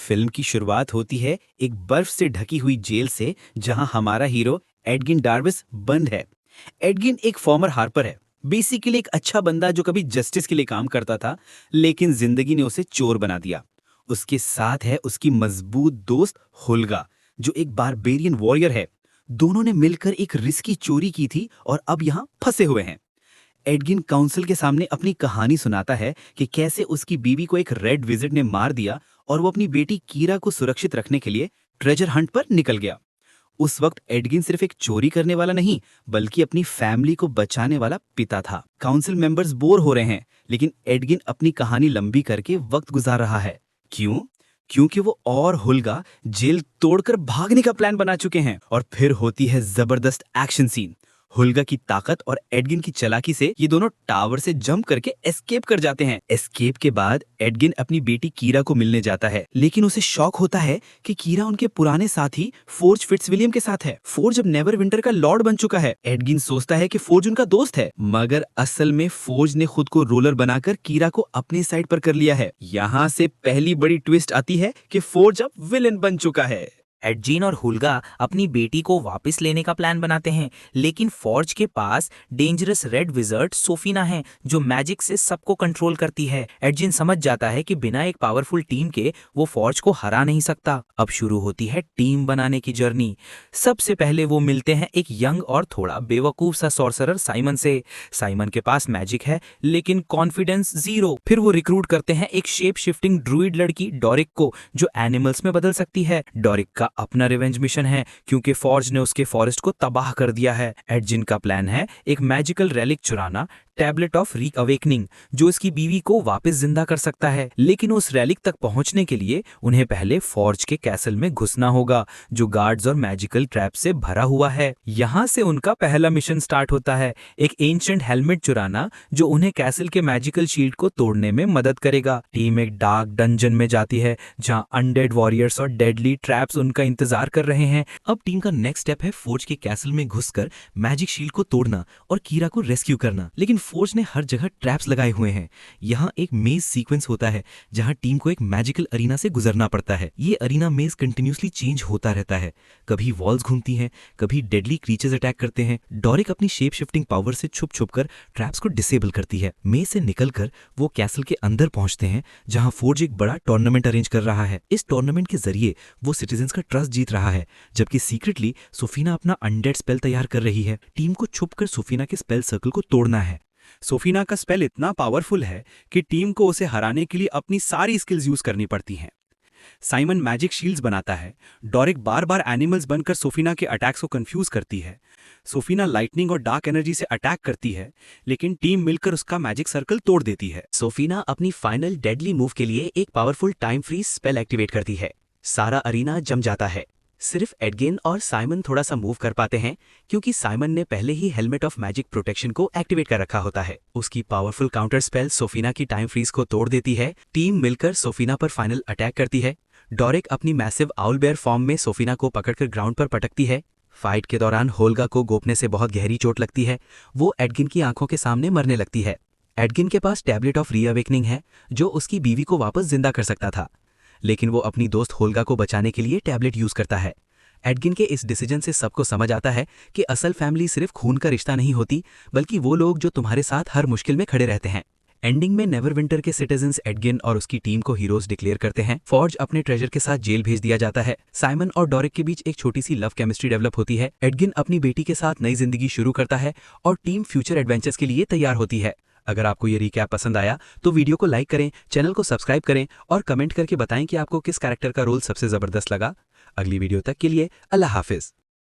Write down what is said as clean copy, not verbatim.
Film की शुरुआत होती है एक बर्फ से ढकी हुई जेल से, जहां हमारा हीरो एडगिन डार्विस बंद है। एडगिन एक फॉर्मर हार्पर है, बेसिकली एक अच्छा बंदा जो कभी जस्टिस के लिए काम करता था, लेकिन जिंदगी ने उसे चोर बना दिया। उसके साथ है उसकी मजबूत दोस्त हुल्गा, जो एक बारबेरियन वॉरियर है। दोनों ने मिलकर एक रिस्की चोरी की थी और अब यहाँ फंसे हुए हैं। एडगिन काउंसिल के सामने अपनी कहानी सुनाता है कि कैसे उसकी बीवी को एक रेड विजिट ने मार दिया और वो अपनी बेटी कीरा को सुरक्षित रखने के लिए ट्रेजर हंट पर निकल गया। उस वक्त एडगिन सिर्फ एक चोरी करने वाला नहीं, बल्कि अपनी फैमिली को बचाने वाला पिता था। काउंसिल मेंबर्स बोर हो रहे हैं, लेकिन एडगिन अपनी कहानी लंबी करके वक्त गुजार रहा है। क्यों? क्योंकि वो और हुल्गा जेल तोड़कर भागने का प्लान बना चुके हैं। और फिर होती है जबरदस्त एक्शन सीन। हुल्गा की ताकत और एडगिन की चालाकी से ये दोनों टावर से जंप करके एस्केप कर जाते हैं। एस्केप के बाद एडगिन अपनी बेटी कीरा को मिलने जाता है, लेकिन उसे शॉक होता है कि कीरा उनके पुराने साथी फोर्ज फिट्जविलियम के साथ है। फोर्ज अब नेवरविंटर का लॉर्ड बन चुका है। एडगिन सोचता है कि फोर्ज उनका दोस्त है, मगर असल में फोर्ज ने खुद को रोलर बनाकर कीरा को अपनी साइड पर कर लिया है। यहाँ से पहली बड़ी ट्विस्ट आती है कि फोर्ज अब विलेन बन चुका है। एडजिन और हुल्गा अपनी बेटी को वापस लेने का प्लान बनाते हैं, लेकिन फॉर्ज के पास डेंजरस रेड विजर्ड सोफीना है, जो मैजिक से सबको कंट्रोल करती है। एडजिन समझ जाता है कि बिना एक पावरफुल टीम के वो फॉर्ज को हरा नहीं सकता। अब शुरू होती है टीम बनाने की जर्नी। सबसे पहले वो मिलते हैं एक यंग और थोड़ा बेवकूफ सा सॉर्सरर साइमन से। साइमन के पास मैजिक है, लेकिन कॉन्फिडेंस जीरो। फिर वो रिक्रूट करते हैं एक शेप शिफ्टिंग ड्रूइड लड़की डोरिक को, जो एनिमल्स में बदल सकती है। डोरिक का अपना रिवेंज मिशन है, क्योंकि फॉर्ज ने उसके फॉरेस्ट को तबाह कर दिया है। एडजिन का प्लान है एक मैजिकल रेलिक चुराना, टैबलेट ऑफ रीअवेकनिंग, जो इसकी बीवी को वापस जिंदा कर सकता है। लेकिन उस रेलिक तक पहुंचने के लिए उन्हें पहले फॉर्ज के कैसल में घुसना होगा, जो गार्ड्स और मैजिकल ट्रैप से भरा हुआ है। यहाँ से उनका पहला मिशन स्टार्ट होता है, एक एंशिएंट हेलमेट चुराना, जो उन्हें कैसल के मैजिकल शील्ड को तोड़ने में मदद करेगा। टीम एक डार्क डंजन में जाती है, जहाँ अनडेड वॉरियर्स और डेडली ट्रैप्स उनका इंतजार कर रहे हैं। अब टीम का नेक्स्ट स्टेप है फोर्ज के कैसल में घुसकर मैजिक शील्ड को तोड़ना और कीरा को रेस्क्यू करना। लेकिन फोर्ज ने हर जगह ट्रैप्स लगाए हुए हैं। यहाँ एक मेज सीक्वेंस होता है, जहाँ टीम को एक मैजिकल अरीना से गुजरना पड़ता है। ये अरीना मेज कंटिन्यूसली चेंज होता रहता है। कभी वॉल्स घूमती हैं, कभी डेडली क्रीचर्स अटैक करते हैं। डोरिक अपनी शेप शिफ्टिंग पावर से छुप छुप कर ट्रैप्स को डिसेबल करती है। मेज से निकलकर वो कैसल के अंदर पहुंचते हैं, जहां फोर्ज एक बड़ा टूर्नामेंट अरेंज कर रहा है। इस टूर्नामेंट के जरिए वो सिटीजन्स का ट्रस्ट जीत रहा है, जबकि सीक्रेटली सोफीना अपना अनडेड स्पेल तैयार कर रही है। टीम को छुपकर सोफीना के स्पेल सर्कल को तोड़ना है। सोफीना का स्पेल इतना पावरफुल है कि टीम को उसे हराने के लिए अपनी सारी स्किल्स यूज करनी पड़ती हैं। साइमन मैजिक शील्ड्स बनाता है। डोरिक बार बार एनिमल्स बनकर सोफीना के अटैक्स को कंफ्यूज करती है। सोफीना लाइटनिंग और डार्क एनर्जी से अटैक करती है, लेकिन टीम मिलकर उसका मैजिक सर्कल तोड़ देती है। सोफीना अपनी फाइनल डेडली मूव के लिए एक powerful time freeze spell activate करती है। सारा अरीना जम जाता है। सिर्फ एडगिन और साइमन थोड़ा सा मूव कर पाते हैं, क्योंकि साइमन ने पहले ही हेलमेट ऑफ मैजिक प्रोटेक्शन को एक्टिवेट कर रखा होता है। उसकी पावरफुल काउंटर स्पेल सोफीना की टाइम फ्रीज को तोड़ देती है। टीम मिलकर सोफीना पर फाइनल अटैक करती है। डोरिक अपनी मैसिव आउल बेयर फॉर्म में सोफीना को पकड़कर ग्राउंड पर पटकती है। फाइट के दौरान होल्गा को गोपने से बहुत गहरी चोट लगती है। वो एडगिन की आंखों के सामने मरने लगती है। एडगिन के पास टैबलेट ऑफ रीअवेकनिंग है, जो उसकी बीवी को वापस जिंदा कर सकता था, लेकिन वो अपनी दोस्त होल्गा को बचाने के लिए टैबलेट यूज करता है। एडगिन के इस डिसीजन से सबको समझ आता है कि असल फैमिली सिर्फ खून का रिश्ता नहीं होती, बल्कि वो लोग जो तुम्हारे साथ हर मुश्किल में खड़े रहते हैं। एंडिंग में नेवरविंटर के सिटीजन्स एडगिन और उसकी टीम को हीरोज डिक्लेयर करते हैं। फॉर्ज अपने ट्रेजर के साथ जेल भेज दिया जाता है। साइमन और डोरिक के बीच एक छोटी सी लव केमिस्ट्री डेवलप होती है। एडगिन अपनी बेटी के साथ नई जिंदगी शुरू करता है और टीम फ्यूचर एडवेंचर्स के लिए तैयार होती है। अगर आपको ये रिकैप पसंद आया तो वीडियो को लाइक करें, चैनल को सब्सक्राइब करें और कमेंट करके बताएं कि आपको किस कैरेक्टर का रोल सबसे जबरदस्त लगा। अगली वीडियो तक के लिए अल्लाह हाफिज।